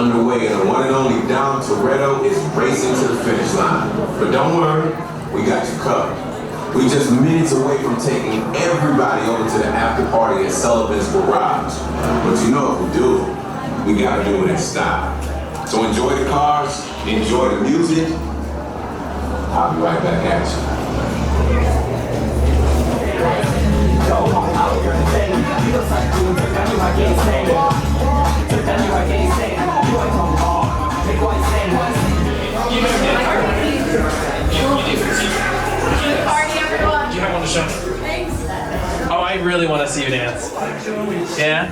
underway, and the one and only Dom Toretto is racing to the finish line. But don't worry, we got you covered. We're just minutes away from taking everybody over to the after party at Sullivan's Garage. But you know if we do it, we gotta do it in style. So enjoy the cars, enjoy the music. I'll be right back at you. Party, everyone. Do you have one to show me? Thanks. Oh, I really want to see you dance. Yeah?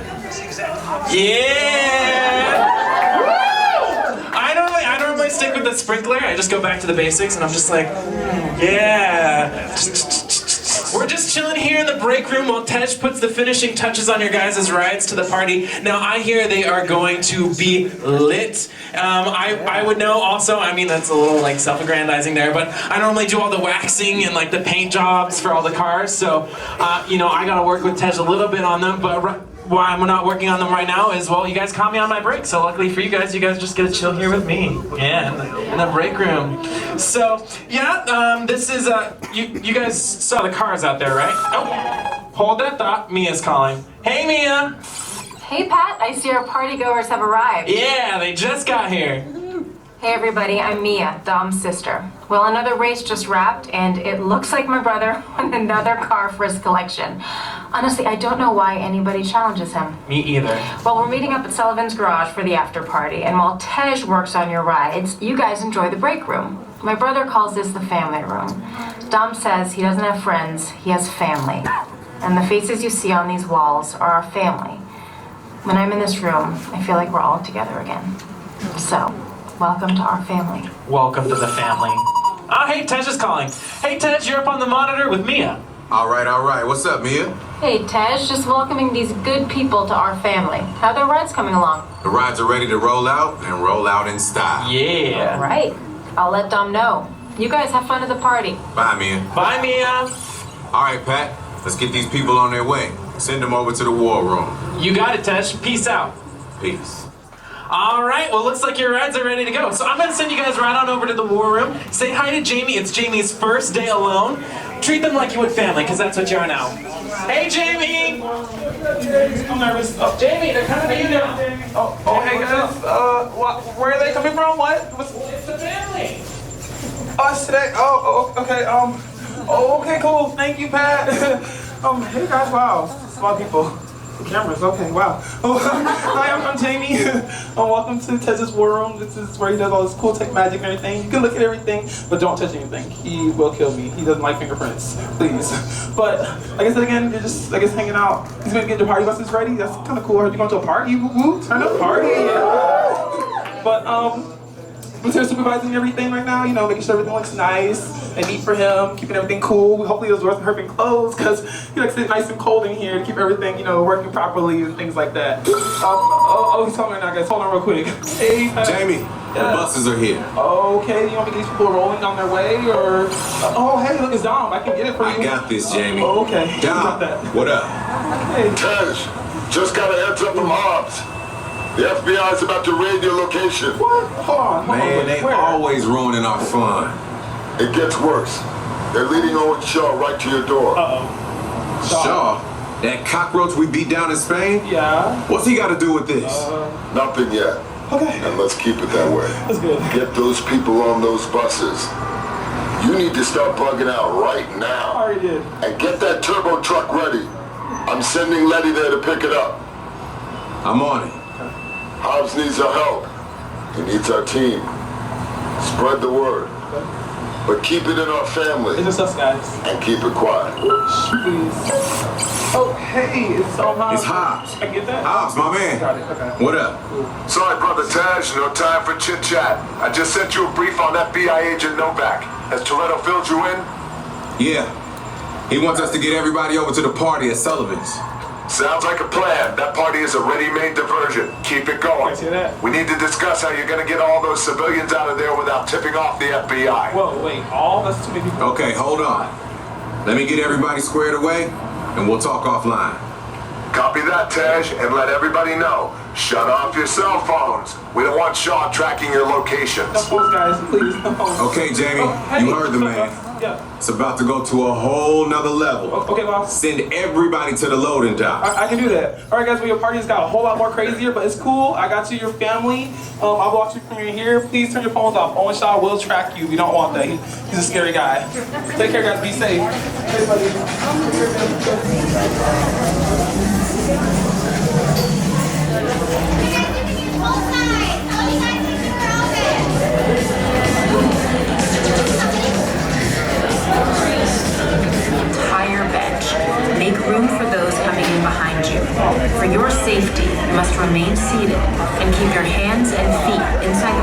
Yeah! I normally stick with the sprinkler. I just go back to the basics and I'm just like, yeah. We're just chilling here in the break room while Tej puts the finishing touches on your guys' rides to the party. Now, I hear they are going to be lit. I would know also, I mean, that's a little like self-aggrandizing there, but I normally do all the waxing and like the paint jobs for all the cars, so, you know, I gotta work with Tej a little bit on them, but why I'm not working on them right now is, well, you guys caught me on my break, so luckily for you guys just get to chill here with me. Yeah, in the break room. So, yeah, this is, you guys saw the cars out there, right? Oh, hold that thought, Mia's calling. Hey, Mia! Hey Pat, I see our partygoers have arrived. Yeah, they just got here. Hey everybody, I'm Mia, Dom's sister. Well, another race just wrapped, and it looks like my brother won another car for his collection. Honestly, I don't know why anybody challenges him. Me either. Well, we're meeting up at Sullivan's Garage for the after party, and while Tej works on your rides, you guys enjoy the break room. My brother calls this the family room. Dom says he doesn't have friends, he has family. And the faces you see on these walls are our family. When I'm in this room, I feel like we're all together again. So, welcome to our family. Welcome to the family. Oh, hey, Tej is calling. Hey, Tej, you're up on the monitor with Mia. All right. What's up, Mia? Hey Tej, just welcoming these good people to our family. How are their rides coming along? The rides are ready to roll out, and roll out in style. Yeah. Right. I'll let Dom know. You guys have fun at the party. Bye, Mia. Bye, Mia. All right, Pat. Let's get these people on their way. Send them over to the war room. You got it, Tej. Peace out. Peace. All right, well, looks like your rides are ready to go. So I'm gonna send you guys right on over to the war room. Say hi to Jamie. It's Jamie's first day alone. Treat them like you would family, because that's what you are now. Hey, Jamie! I'm nervous. Oh, Jamie, they're coming to you now. Oh, hey guys. Where are they coming from? What? It's the family. Oh, it's today. Okay. Okay, cool. Thank you, Pat. Hey guys. Wow. Small people. The cameras. Okay. Wow. Oh, hi. I'm Jamie. Welcome to Tej's War Room. This is where he does all this cool tech magic and everything. You can look at everything, but don't touch anything. He will kill me. He doesn't like fingerprints. Please. But like I said again, you're just hanging out. He's gonna get your party buses ready. That's kind of cool. Are you going to a party? Woo! Turn up party. Yeah. But I'm here supervising everything right now, you know, making sure everything looks nice and neat for him, keeping everything cool. Hopefully those wasn't hurting clothes, because he likes it nice and cold in here to keep everything, you know, working properly and things like that. He's telling me right now, guys. Hold on real quick. Hey, Jamie, the buses are here. Okay, you want me to get these people rolling on their way, or? Oh, hey, look, it's Dom. I can get it for you. I got this, Jamie. Okay. Dom, what up? Hey. Tej, just got a heads up from Hobbs. The FBI is about to raid your location. What? Hold on. Man, they Where? always ruining our fun. It gets worse. They're leading Owen Shaw right to your door. Shaw? That cockroach we beat down in Spain? Yeah. What's he got to do with this? Nothing yet. Okay. And let's keep it that way. That's good. Get those people on those buses. You need to start bugging out right I now. already did. And get that turbo truck ready. I'm sending Letty there to pick it up. I'm on it. Hobbs needs our help. He needs our team. Spread the word. But keep it in our family. It's just us guys. And keep it quiet. Please. Oh, hey, it's Hobbs. It's Hobbs. I get that? Hobbs, my man. Got it, okay. What up? Sorry, Brother Tej, no time for chit-chat. I just sent you a brief on FBI agent Novak. Has Toretto filled you in? Yeah. He wants us to get everybody over to the party at Sullivan's. Sounds like a plan. That party is a ready-made diversion. Keep it going. I see that. We need to discuss how you're gonna get all those civilians out of there without tipping off the FBI. Whoa, wait, that's too many people. Okay, hold on. Let me get everybody squared away, and we'll talk offline. Copy that, Tej, and let everybody know. Shut off your cell phones. We don't want Shaw tracking your locations. No phones, guys, please. No phones. Okay, Jamie, Oh, hey. you heard the man. Yeah. It's about to go to a whole nother level. Okay, well, Send everybody to the loading dock. I can do that. All right, guys, well, your party's got a whole lot more crazier, but it's cool. I got you your family. I'll watch you from here. Please turn your phones off. Owen Shaw will track you. We don't want that. He's a scary guy. Take care, guys. Be safe. Hey, buddy. Entire bench. Make room for those coming in behind you. For your safety, you must remain seated and keep your hands and feet inside the